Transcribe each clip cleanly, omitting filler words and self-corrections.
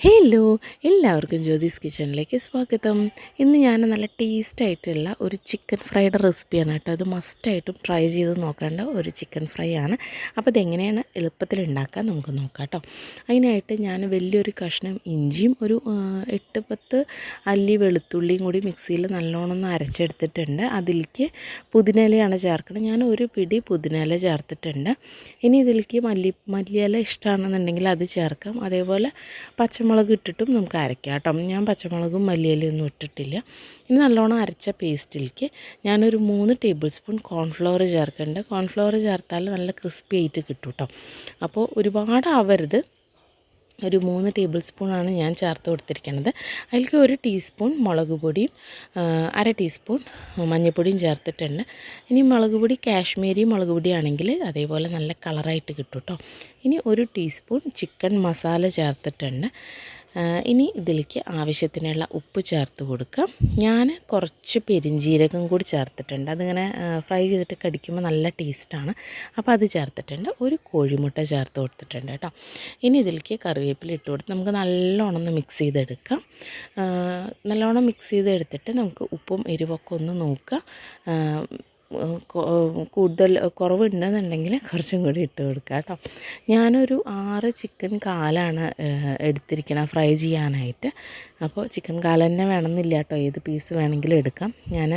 Hello, എല്ലാവർക്കും ജ്യോതിസ് കിച്ചണിലേക്ക് സ്വാഗതം. ഇന്ന് ഞാൻ നല്ല ടേസ്റ്റായിട്ടുള്ള ഒരു ചിക്കൻ ഫ്രൈയുടെ റെസിപ്പിയാണ് കേട്ടോ. അത് മസ്റ്റായിട്ടും ട്രൈ ചെയ്ത് നോക്കേണ്ട ഒരു ചിക്കൻ ഫ്രൈ ആണ്. അപ്പോൾ ഇതെങ്ങനെയാണ് എളുപ്പത്തിൽ ഉണ്ടാക്കാൻ നമുക്ക് നോക്കാം കേട്ടോ. അതിനായിട്ട് ഞാൻ വലിയൊരു കഷ്ണം ഇഞ്ചിയും ഒരു 8-10 അല്ലി വെളുത്തുള്ളിയും കൂടി മിക്സിയിൽ നല്ലോണം ഒന്ന് അരച്ചെടുത്തിട്ടുണ്ട്. അതിലേക്ക് പുതിനയിലയാണ് ചേർക്കുന്നത്. ഞാൻ ഒരു പിടി പുതിനയില ചേർത്തിട്ടുണ്ട്. ഇനി ഇതിലേക്ക് മല്ലിയില ഇഷ്ടമാണെന്നുണ്ടെങ്കിൽ അത് ചേർക്കാം. അതേപോലെ പച്ചമുളക് ഇട്ടിട്ടും നമുക്ക് അരയ്ക്കാം കേട്ടോ. ഞാൻ പച്ചമുളകും മല്ലിയിലൊന്നും ഇട്ടിട്ടില്ല. ഇനി നല്ലോണം അരച്ച പേസ്റ്റിലേക്ക് ഞാനൊരു 3 ടേബിൾ സ്പൂൺ കോൺഫ്ലവർ ചേർക്കുന്നുണ്ട്. കോൺഫ്ലവർ ചേർത്താൽ നല്ല ക്രിസ്പി ആയിട്ട് കിട്ടും കേട്ടോ. അപ്പോൾ ഒരുപാട് ആവരുത്. ഒരു 3 ടേബിൾ സ്പൂണാണ് ഞാൻ ചേർത്ത് കൊടുത്തിരിക്കുന്നത്. അതിലേക്ക് 1 ടീസ്പൂൺ മുളക് പൊടിയും 1/2 ടീസ്പൂൺ മഞ്ഞൾപ്പൊടിയും ചേർത്തിട്ടുണ്ട്. ഇനി മുളക് പൊടി കാശ്മീരി മുളക് പൊടിയാണെങ്കിൽ അതേപോലെ നല്ല കളറായിട്ട് കിട്ടും കേട്ടോ. ഇനി 1 ടീസ്പൂൺ ചിക്കൻ മസാല ചേർത്തിട്ടുണ്ട്. ഇനി ഇതിലേക്ക് ആവശ്യത്തിനുള്ള ഉപ്പ് ചേർത്ത് കൊടുക്കാം. ഞാൻ കുറച്ച് പെരിഞ്ജീരകം കൂടി ചേർത്തിട്ടുണ്ട്. അതിങ്ങനെ ഫ്രൈ ചെയ്തിട്ട് കടിക്കുമ്പോൾ നല്ല ടേസ്റ്റാണ്. അപ്പോൾ അത് ചേർത്തിട്ടുണ്ട്. ഒരു കോഴിമുട്ട ചേർത്ത് കൊടുത്തിട്ടുണ്ട് കേട്ടോ. ഇനി ഇതിലേക്ക് കറിവേപ്പില ഇട്ട് കൊടുത്ത് നമുക്ക് നല്ലോണം ഒന്ന് മിക്സ് ചെയ്തെടുക്കാം. നല്ലോണം മിക്സ് ചെയ്തെടുത്തിട്ട് നമുക്ക് ഉപ്പും എരിവൊക്കെ ഒന്ന് നോക്കുക. കൂടുതൽ കുറവുണ്ടെന്നുണ്ടെങ്കിൽ കുറച്ചും കൂടി ഇട്ട് കൊടുക്കുക കേട്ടോ. ഞാനൊരു 6 ചിക്കൻ കാലാണ് എടുത്തിരിക്കണം ഫ്രൈ ചെയ്യാനായിട്ട്. അപ്പോൾ ചിക്കൻ കാല തന്നെ വേണമെന്നില്ല കേട്ടോ, ഏത് പീസ് വേണമെങ്കിലും എടുക്കാം. ഞാൻ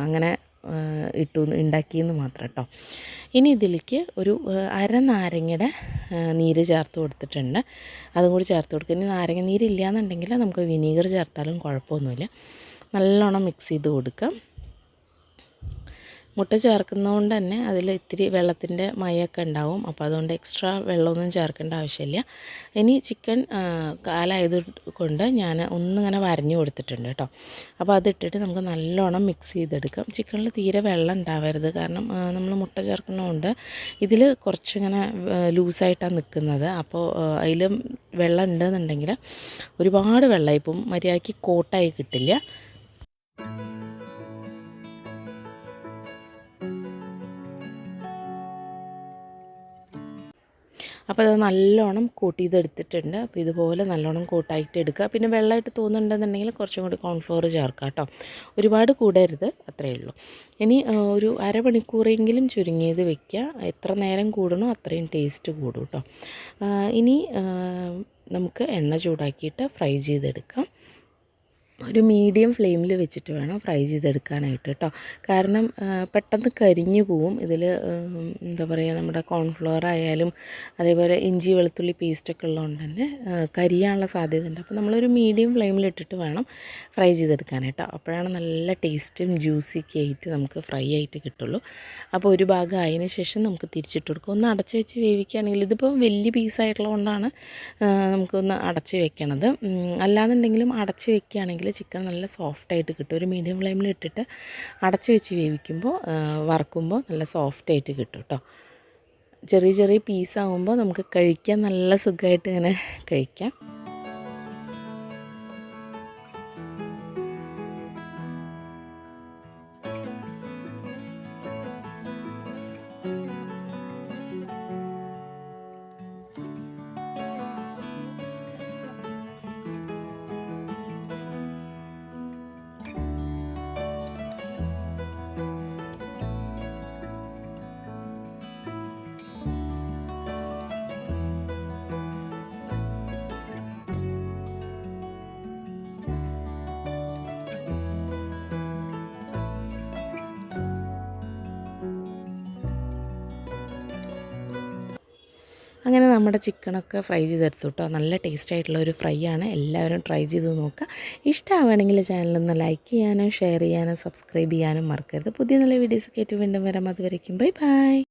അങ്ങനെ ഉണ്ടാക്കിയെന്ന് മാത്രം കേട്ടോ. ഇനി ഇതിലേക്ക് ഒരു 1/2 നാരങ്ങയുടെ നീര് ചേർത്ത് കൊടുത്തിട്ടുണ്ട്. അതും കൂടി ചേർത്ത് കൊടുക്കുക. ഇനി നാരങ്ങ നീരില്ല എന്നുണ്ടെങ്കിൽ നമുക്ക് വിനീഗർ ചേർത്താലും കുഴപ്പമൊന്നുമില്ല. നല്ലോണം മിക്സ് ചെയ്ത് കൊടുക്കാം. മുട്ട ചേർക്കുന്നതുകൊണ്ട് തന്നെ അതിൽ ഇത്തിരി വെള്ളത്തിൻ്റെ മയമൊക്കെ ഉണ്ടാവും. അപ്പോൾ അതുകൊണ്ട് എക്സ്ട്രാ വെള്ളമൊന്നും ചേർക്കേണ്ട ആവശ്യമില്ല. ഇനി ചിക്കൻ കാലായത് കൊണ്ട് ഞാൻ ഒന്നിങ്ങനെ വരഞ്ഞു കൊടുത്തിട്ടുണ്ട് കേട്ടോ. അപ്പോൾ അതിട്ടിട്ട് നമുക്ക് നല്ലോണം മിക്സ് ചെയ്തെടുക്കാം. ചിക്കനിൽ തീരെ വെള്ളം ഉണ്ടാവരുത്. കാരണം നമ്മൾ മുട്ട ചേർക്കുന്നതുകൊണ്ട് ഇതിൽ കുറച്ചിങ്ങനെ ലൂസായിട്ടാണ് നിൽക്കുന്നത്. അപ്പോൾ അതിൽ വെള്ളം ഉണ്ടെന്നുണ്ടെങ്കിൽ ഒരുപാട് വെള്ളമായി ഇപ്പം മര്യാദയ്ക്ക് കോട്ടായി കിട്ടില്ല. അപ്പോൾ അത് നല്ലോണം കോട്ട് ചെയ്തെടുത്തിട്ടുണ്ട്. അപ്പോൾ ഇതുപോലെ നല്ലോണം കോട്ടായിട്ട് എടുക്കുക. പിന്നെ വെള്ളമായിട്ട് തോന്നുന്നുണ്ടെന്നുണ്ടെങ്കിൽ കുറച്ചും കൂടി കോൺഫ്ലോർ ചേർക്കുക കേട്ടോ. ഒരുപാട് കൂടരുത്, അത്രയേ ഉള്ളൂ. ഇനി ഒരു അരമണിക്കൂറെങ്കിലും ചുരുങ്ങിയത് വെക്കുക. എത്ര നേരം കൂടണോ അത്രയും ടേസ്റ്റ് കൂടും കേട്ടോ. ഇനി നമുക്ക് എണ്ണ ചൂടാക്കിയിട്ട് ഫ്രൈ ചെയ്തെടുക്കാം. ഒരു മീഡിയം ഫ്ലെയിമിൽ വെച്ചിട്ട് വേണം ഫ്രൈ ചെയ്തെടുക്കാനായിട്ട് കേട്ടോ. കാരണം പെട്ടെന്ന് കരിഞ്ഞു പോവും. ഇതിൽ എന്താ പറയുക, നമ്മുടെ കോൺഫ്ലവർ ആയാലും അതേപോലെ ഇഞ്ചി വെളുത്തുള്ളി പേസ്റ്റൊക്കെ ഉള്ളതുകൊണ്ട് തന്നെ കരിയാനുള്ള സാധ്യത ഉണ്ട്. അപ്പോൾ നമ്മളൊരു മീഡിയം ഫ്ലെയിമിലിട്ടിട്ട് വേണം ഫ്രൈ ചെയ്തെടുക്കാനായിട്ടോ. അപ്പോഴാണ് നല്ല ടേസ്റ്റും ജ്യൂസിയൊക്കെ ആയിട്ട് നമുക്ക് ഫ്രൈ ആയിട്ട് കിട്ടുള്ളൂ. അപ്പോൾ ഒരു ഭാഗം ആയതിനു ശേഷം നമുക്ക് തിരിച്ചിട്ട് കൊടുക്കും. ഒന്ന് അടച്ച് വെച്ച് വേവിക്കുകയാണെങ്കിൽ, ഇതിപ്പോൾ വലിയ പീസായിട്ടുള്ളതുകൊണ്ടാണ് നമുക്കൊന്ന് അടച്ച് വെക്കണത്. അല്ലാന്നുണ്ടെങ്കിലും അടച്ച് വെക്കുകയാണെങ്കിൽ ചിക്കൻ നല്ല സോഫ്റ്റായിട്ട് കിട്ടും. ഒരു മീഡിയം ഫ്ലെയിമിൽ ഇട്ടിട്ട് അടച്ച് വെച്ച് വേവിക്കുമ്പോൾ വറക്കുമ്പോൾ നല്ല സോഫ്റ്റായിട്ട് കിട്ടും കേട്ടോ. ചെറിയ ചെറിയ പീസാകുമ്പോൾ നമുക്ക് കഴിക്കാൻ നല്ല സുഖമായിട്ട് ഇങ്ങനെ കഴിക്കാം. അങ്ങനെ നമ്മുടെ ചിക്കനൊക്കെ ഫ്രൈ ചെയ്തെടുത്തു കേട്ടോ. നല്ല ടേസ്റ്റ് ആയിട്ടുള്ള ഒരു ഫ്രൈ ആണ്. എല്ലാവരും ട്രൈ ചെയ്ത് നോക്കുക. ഇഷ്ടമാവുകയാണെങ്കിൽ ചാനലൊന്ന് ലൈക്ക് ചെയ്യാനും ഷെയർ ചെയ്യാനും സബ്സ്ക്രൈബ് ചെയ്യാനും മറക്കരുത്. പുതിയ നല്ല വീഡിയോസൊക്കെ ആയിട്ട് വീണ്ടും വരാം. അതുവരേക്കും ബൈ ബൈ.